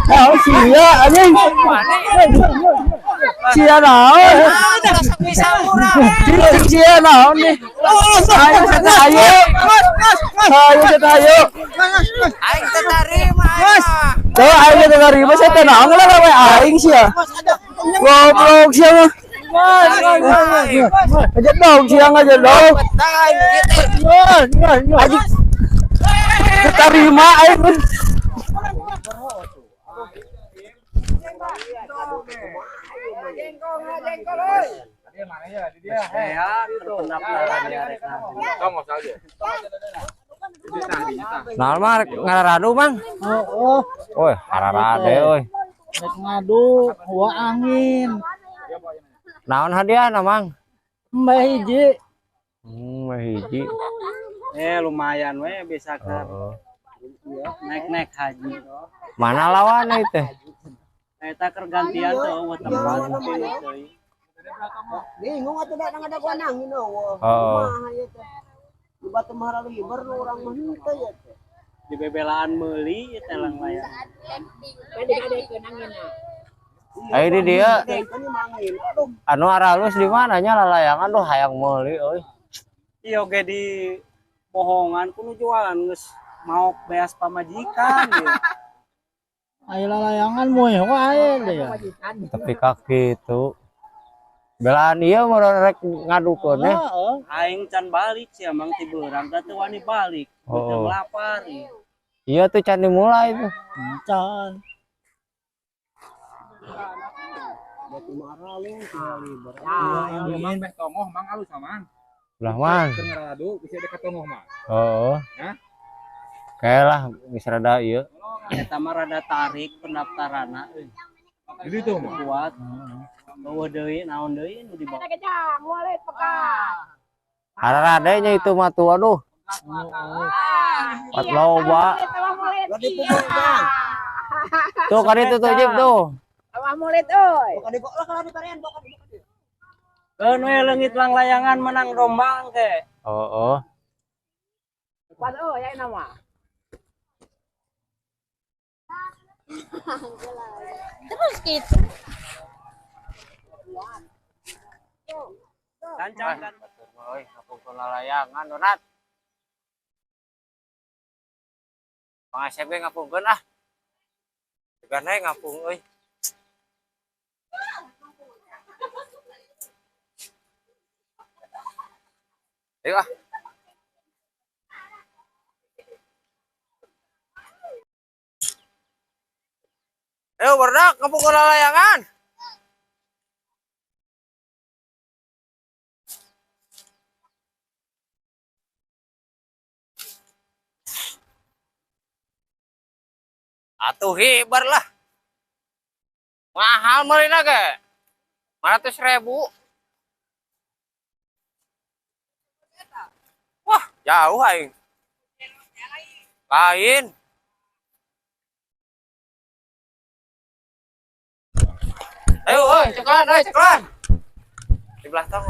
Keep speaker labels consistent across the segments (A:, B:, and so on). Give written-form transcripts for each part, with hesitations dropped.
A: sia anjing. Sia naon? Sia naon nih? Ayo ayo. Ayo.
B: Aing teu tarima.
A: Tuh aing teu tarima saya teh naon lah we aing sia. Goblok sia mah. Aja dong siang aja dong. Aji. Terima aing.
B: Nah, mah ngaradu, Mang.
A: Oh,
B: Woi, hararade euy.
A: rek ngadu, hawa angin.
B: Naon hadiahna, Mang?
A: Mbah hiji.
B: Hiji.
A: Lumayan we bisa kan. Naik haji.
B: Mana lawanna teh?
A: Eta keur gantian tuh buat tempat.
C: Bingung atuh da ngada gua nangin eueuh.
B: Oh.
C: Kumaha ieu teh. Di Batu Mahara liber nu urang mah henteu ya teh.
A: Di bebelaan meuli teh lang layar.
B: Ayo di dia.
C: Kan mangin. Aduh,
B: Anu aralus di mana nya lalayangan tuh hayang meuli euy.
A: Ieu ge di bohongan kudu jualan geus mau beas pamajikan ya. Ayo layangan moe wae deh ya.
B: Tapi kaki itu. Belaan ieu mah rek ngadukeun ya.
A: Aing can balik sih emang ti beurang teh teu wani balik. Teu lapar ieu.
B: Iya tuh can dimulai tuh.
A: Can.
C: Batu Mahara lu liber.
D: Mang beh tongoh mang alus aman.
B: Belah man.
D: Keur ngaradu bisa dekat tongoh mah.
B: Oh.
D: Hah?
B: Kayak lah geus rada ieu.
A: Eta mah rada tarik pendaftaranna euy.
D: Jadi tuh mah.
A: Kuat. Bawa deui naon deui nu dibawa.
B: Hararade nya itu mah tuh aduh. Pat loba.
C: Lagi pukul bang.
B: Tuh kan itu tuh Jip tuh.
C: Bukan di kok lah kalau ditarian bukan di.
A: Keun we leungit lang layangan menang domba engke.
B: Oh.
E: Terus gitu.
A: Kancang kan.
B: Euy, ngapungkeun lalayangan donat. Pangasep ge ngapungkeun ah. Tegana ngapung euy. Ayo ah. Ayo berdak ngapungkeun lalayangan. Atuh hibar lah. Mahal meulina ge. 500.000. Wah, jauh aing. Lain. Ayo, ceklan. Di belah tong.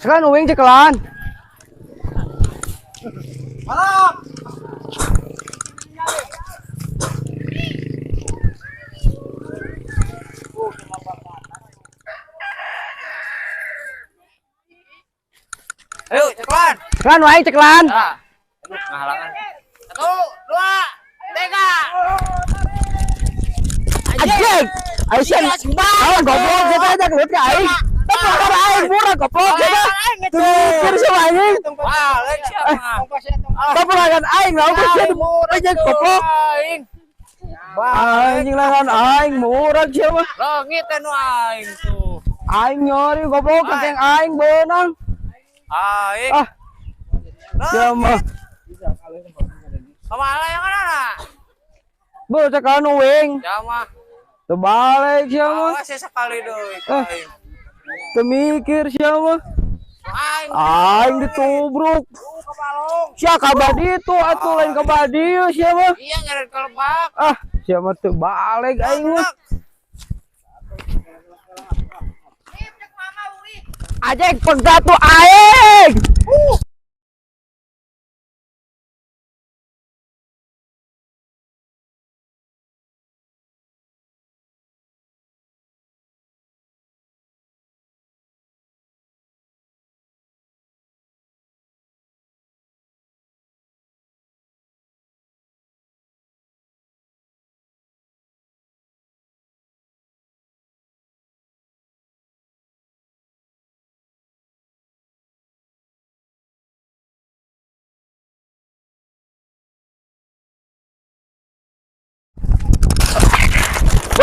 A: Sekarang uing ceklan.
B: Ayo, ceklan.
A: Ceklan wae ceklan.
B: Nah, ngahalangan. 1, 2, 3.
A: Anjing. Ayo sih. Ayo goblok kita aja gelut ka aing. Tapi kada aing murah goblok kita. Mikir sih anjing.
B: Wah, lain siapa?
A: Tapi lagan aing lah geus jadi aja goblok.
B: Aing.
A: Anjing lagan aing murah sih mah.
B: Leungit anu aing tuh.
A: Aing nyori goblok keng aing beunang.
B: Aing.
A: Ah. Siapa?
B: Kemana yang mana?
A: Bu ceklan uing.
B: Jama.
A: Terbalik siapa?
B: Awas ya sekali deui. Aing.
A: Temikir siapa?
B: Aing.
A: Aing ditubruk. Sia kabadi itu atuh lain kabadi siapa?
B: Iya nyeret kelebak.
A: Ah, siapa tuh balik aing mah. Ajeng penggatu aing.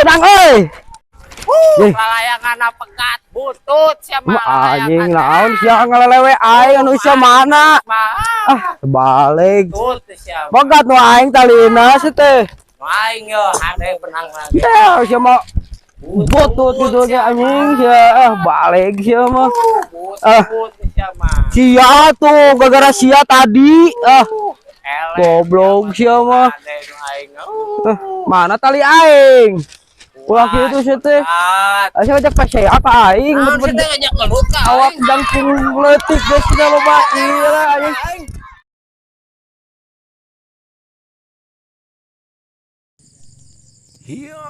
C: pedang euy.
B: Lalayangan pegat butut siapa
C: Anjing naon sia ngalelewe aing anu sia mana? Balik.
B: butut siapa
C: Bogat nu aing talina sih teh.
B: aing yo ada benang lagi
C: Ya sia mah butut itu ge anjing sia balik sia mah.
B: butut siapa
C: Sia tuh gara-gara sia tadi. Goblok sia mah. Mana tali aing? Ulah kitu sih teh. Asa ngajak pasaya apa aing?
B: kita ngajak gelut ka
C: Awak jangkung leutik geus tina loba ieu anjing. Sia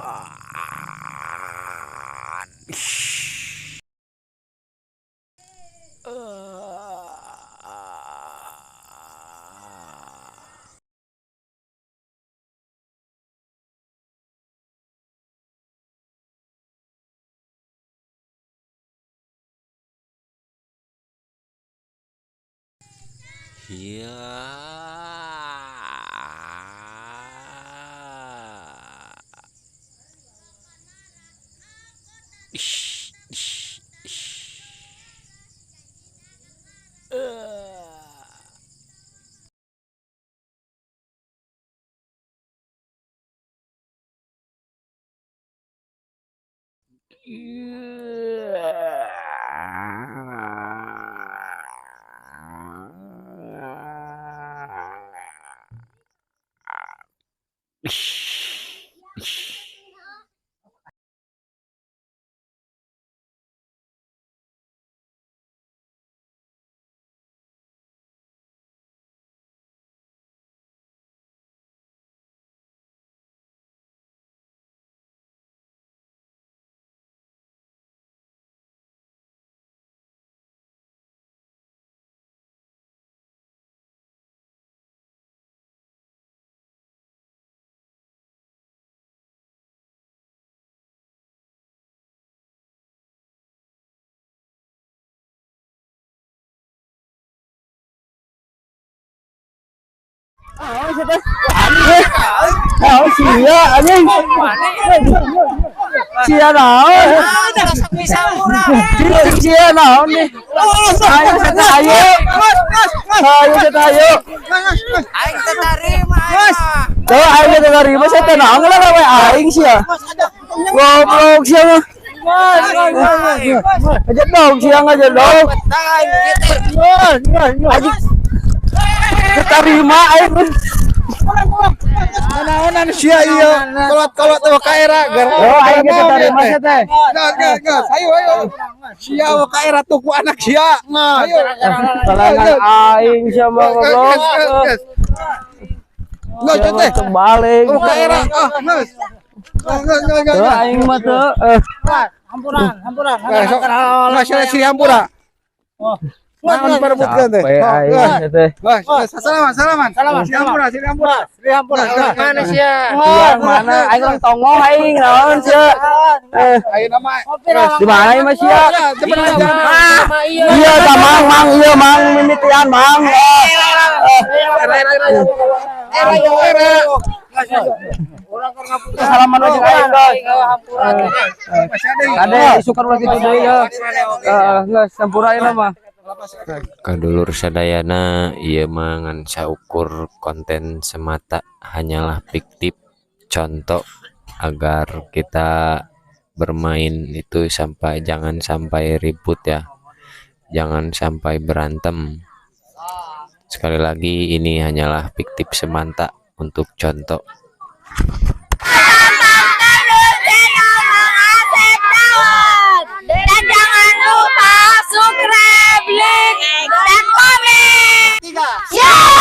C: anjing. Sia naon? Sia naon nih? Ayo kita ayo. Ayo kita ayo.
B: aing teh tarima
C: Tuh aing kita terima saya teh naon lah we aing sia. Goblok sia mah. Aja dong sia aja dong. Anjing. Terima aing.
A: Naonan sia ieu. Kolot-kolot teh ka era gar.
C: Oh aing kita terima sia teh.
A: Gas. Ayo. Sia ka era tuh ku anak sia. Ayo.
C: Kalangan aing sia mah goblok.
A: Nggak teh.
C: Kembali.
A: Ka era. Geus.
C: Tuh aing mah tuh.
A: Hampuran. Nggak sia hampura. Naon perebutkeun teh.
C: Capek aing teh.
A: Salaman. Si hampura.
B: mana sia
C: Yang mana aing orang tongong aing naon sia.
A: Ayo nama.
C: Di mana ieu mah sia?
B: iya
C: Iya da mang ieu mang mimitian mang. Salaman aja aing guys. Ade isukan ulah kitu deui ya. Geus sampura ayeuna mah.
F: Kadulur sadayana ieu mah ngan saukur konten semata hanyalah fiktif contoh agar kita bermain itu jangan sampai ribut ya, jangan sampai berantem. Sekali lagi ini hanyalah fiktif semata untuk contoh.
E: Dan jangan lupa subscribe, like, dan komen. 3.